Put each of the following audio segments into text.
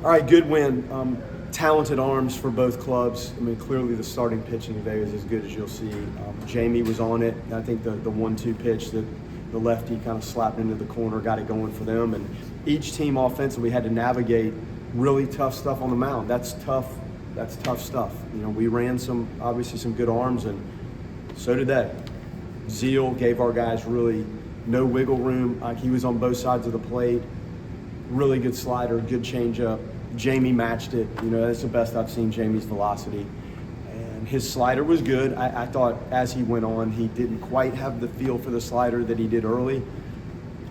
All right, good win. Talented arms for both clubs. I mean, clearly the starting pitching today is as good as you'll see. Jamie was on it. I think the 1-2 pitch that the lefty kind of slapped into the corner got it going for them. And each team offensively had to navigate really tough stuff on the mound. That's tough. That's tough stuff. You know, we ran obviously some good arms, and so did they. Zeal gave our guys really no wiggle room. He was on both sides of the plate. Really good slider, good changeup. Jamie matched it. You know, that's the best I've seen Jamie's velocity. And his slider was good. I thought as he went on, he didn't quite have the feel for the slider that he did early.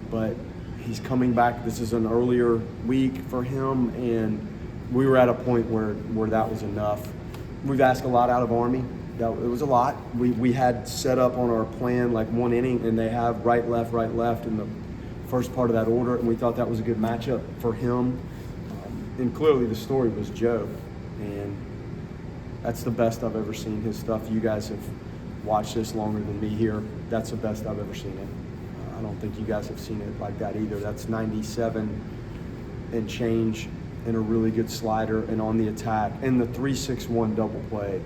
But he's coming back. This is an earlier week for him, and we were at a point where that was enough. We've asked a lot out of Army. It was a lot. We had set up on our plan like one inning, and they have right, left in the first part of that order, and we thought that was a good matchup for him. And clearly the story was Joe, and that's the best I've ever seen his stuff. You guys have watched this longer than me here. That's the best I've ever seen it. I don't think you guys have seen it like that either. That's 97 and change, and a really good slider, and on the attack. And the 3-6-1 double play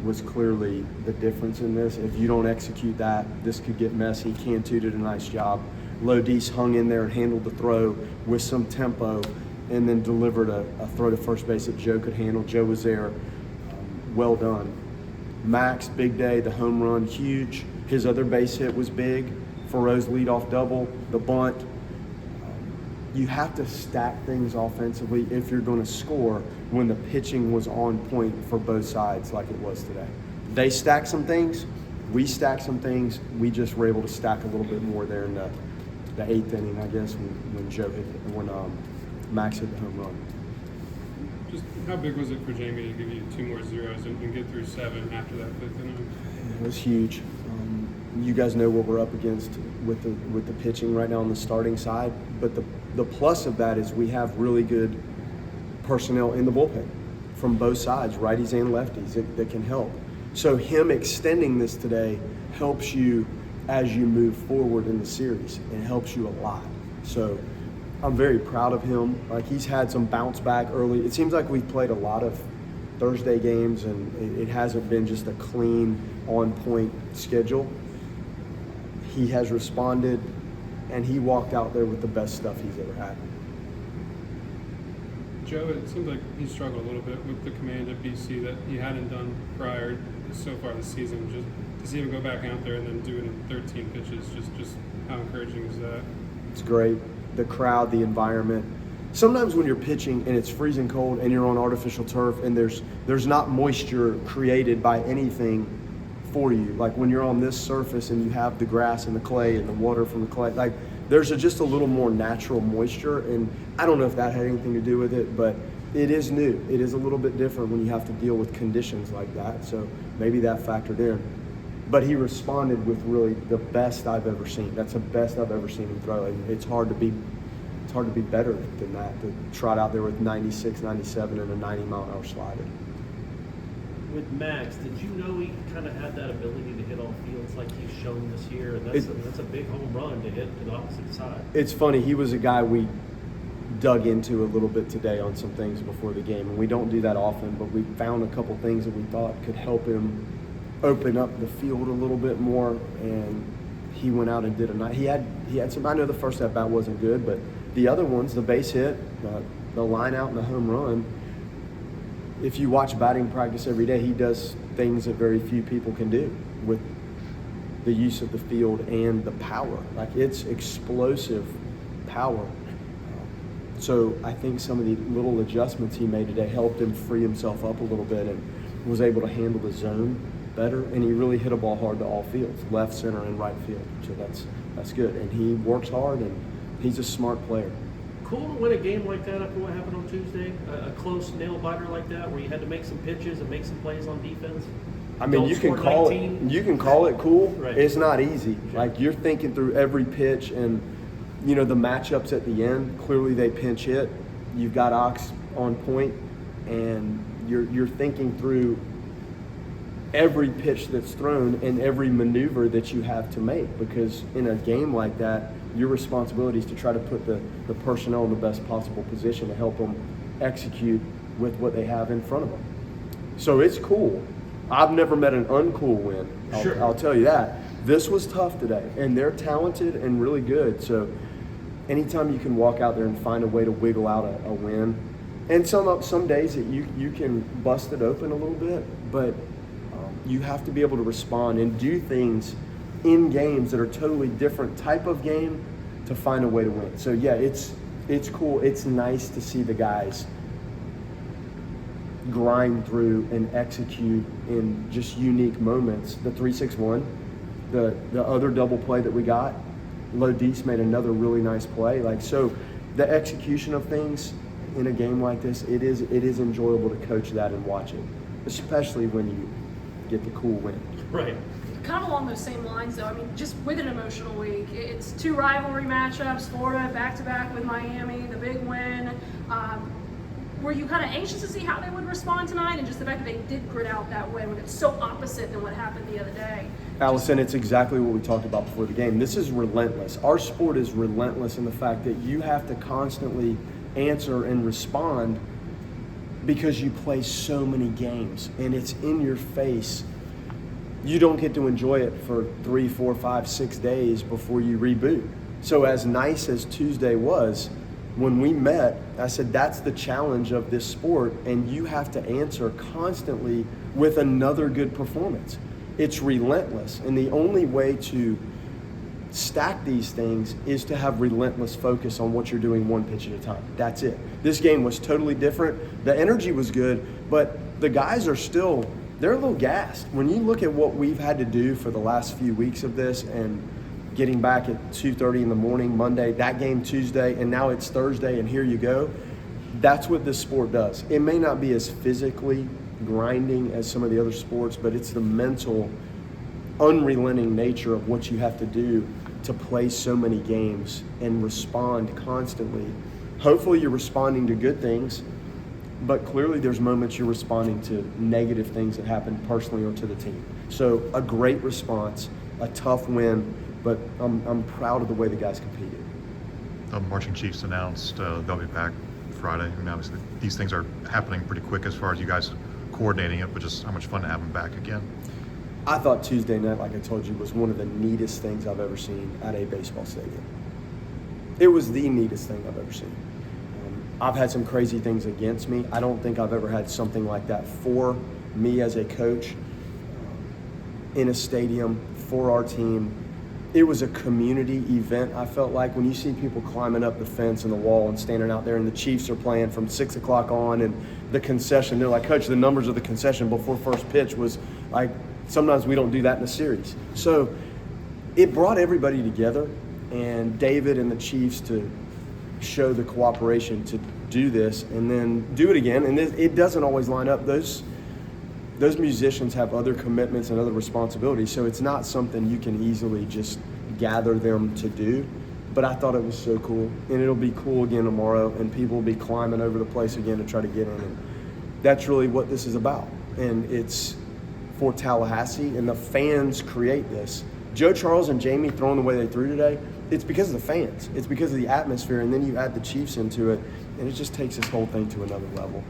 was clearly the difference in this. If you don't execute that, this could get messy. Cantu did a nice job. Lodis hung in there and handled the throw with some tempo, and then delivered a throw to first base that Joe could handle. Joe was there. Well done. Max, big day, the home run, huge. His other base hit was big. Farrow's leadoff double, the bunt. You have to stack things offensively if you're going to score when the pitching was on point for both sides like it was today. They stacked some things. We stacked some things. We just were able to stack a little bit more there in the 8th inning, I guess, when Max hit the home run. Just how big was it for Jamie to give you 2 more zeros and get through 7 after that 5th inning? It was huge. You guys know what we're up against with the pitching right now on the starting side, but the plus of that is we have really good personnel in the bullpen from both sides, righties and lefties, that can help. So him extending this today helps you as you move forward in the series. It helps you a lot. So I'm very proud of him. Like, he's had some bounce back early. It seems like we've played a lot of Thursday games, and it hasn't been just a clean, on-point schedule. He has responded, and he walked out there with the best stuff he's ever had. Joe, it seems like he struggled a little bit with the command at BC that he hadn't done prior so far this season. Just to see him go back out there and then do it in 13 pitches, just how encouraging is that? It's great. The crowd, the environment. Sometimes when you're pitching and it's freezing cold and you're on artificial turf and there's not moisture created by anything for you, like when you're on this surface and you have the grass and the clay and the water from the clay, like there's just a little more natural moisture, and I don't know if that had anything to do with it, but it is new. It is a little bit different when you have to deal with conditions like that, so maybe that factored in. But he responded with really the best I've ever seen. That's the best I've ever seen him throw. And it's hard to be better than that, to trot out there with 96, 97 and a 90-mile-an-hour slider. With Max, did you know he kind of had that ability to hit all fields like he's shown this year? And that's a big home run to hit to the opposite side. It's funny. He was a guy we dug into a little bit today on some things before the game, and we don't do that often, but we found a couple things that we thought could help him open up the field a little bit more, and he went out and did a night. He had some. I know the first at bat wasn't good, but the other ones, the base hit, the line out, and the home run. If you watch batting practice every day, he does things that very few people can do with the use of the field and the power. Like, it's explosive power. So I think some of the little adjustments he made today helped him free himself up a little bit and was able to handle the zone better. And he really hit a ball hard to all fields, left, center, and right field. So that's good. And he works hard, and he's a smart player. Cool to win a game like that after what happened on Tuesday, a close nail-biter like that where you had to make some pitches and make some plays on defense. I mean, you can call it cool. Right. It's not easy. Sure. Like, you're thinking through every pitch, and you know the matchups at the end. Clearly, they pinch hit. You've got Ox on point, and you're thinking through every pitch that's thrown and every maneuver that you have to make, because in a game like that, your responsibility is to try to put the personnel in the best possible position to help them execute with what they have in front of them. So it's cool. I've never met an uncool win. I'll tell you that. This was tough today, and they're talented and really good. So anytime you can walk out there and find a way to wiggle out a win, and some days that you can bust it open a little bit, but you have to be able to respond and do things in games that are totally different type of game to find a way to win. So yeah, it's cool. It's nice to see the guys grind through and execute in just unique moments. The 3-6-1, the other double play that we got, Lodis made another really nice play. So the execution of things in a game like this, it is enjoyable to coach that and watch it, especially when you get the cool win. Right. Kind of along those same lines, though. I mean, just with an emotional week, it's 2 rivalry matchups, Florida back-to-back with Miami, the big win. Were you kind of anxious to see how they would respond tonight, and just the fact that they did grit out that way when it's so opposite than what happened the other day? Allison, it's exactly what we talked about before the game. This is relentless. Our sport is relentless in the fact that you have to constantly answer and respond because you play so many games, and it's in your face. You don't get to enjoy it for 3, 4, 5, 6 days before you reboot. So as nice as Tuesday was, when we met, I said, that's the challenge of this sport, and you have to answer constantly with another good performance. It's relentless, and the only way to stack these things is to have relentless focus on what you're doing one pitch at a time. That's it. This game was totally different. The energy was good, but the guys are still, they're a little gassed. When you look at what we've had to do for the last few weeks of this, and getting back at 2:30 in the morning Monday, that game Tuesday, and now it's Thursday, and here you go. That's what this sport does. It may not be as physically grinding as some of the other sports, but it's the mental, unrelenting nature of what you have to do to play so many games and respond constantly. Hopefully you're responding to good things, but clearly there's moments you're responding to negative things that happen personally or to the team. So a great response, a tough win, but I'm proud of the way the guys competed. The Marching Chiefs announced they'll be back Friday. I mean, obviously these things are happening pretty quick as far as you guys coordinating it, but just how much fun to have them back again. I thought Tuesday night, like I told you, was one of the neatest things I've ever seen at a baseball stadium. It was the neatest thing I've ever seen. I've had some crazy things against me. I don't think I've ever had something like that for me as a coach in a stadium for our team. It was a community event, I felt like. When you see people climbing up the fence and the wall and standing out there, and the Chiefs are playing from 6 o'clock on, and the concession, they're like, Coach, the numbers of the concession before first pitch was like, sometimes we don't do that in a series. So it brought everybody together, and David and the Chiefs to show the cooperation to do this and then do it again. And it doesn't always line up. Those musicians have other commitments and other responsibilities, so it's not something you can easily just gather them to do. But I thought it was so cool, and it'll be cool again tomorrow, and people will be climbing over the place again to try to get in. And that's really what this is about, and it's for Tallahassee, and the fans create this. Joe Charles and Jamie throwing the way they threw today, it's because of the fans. It's because of the atmosphere, and then you add the Chiefs into it, and it just takes this whole thing to another level.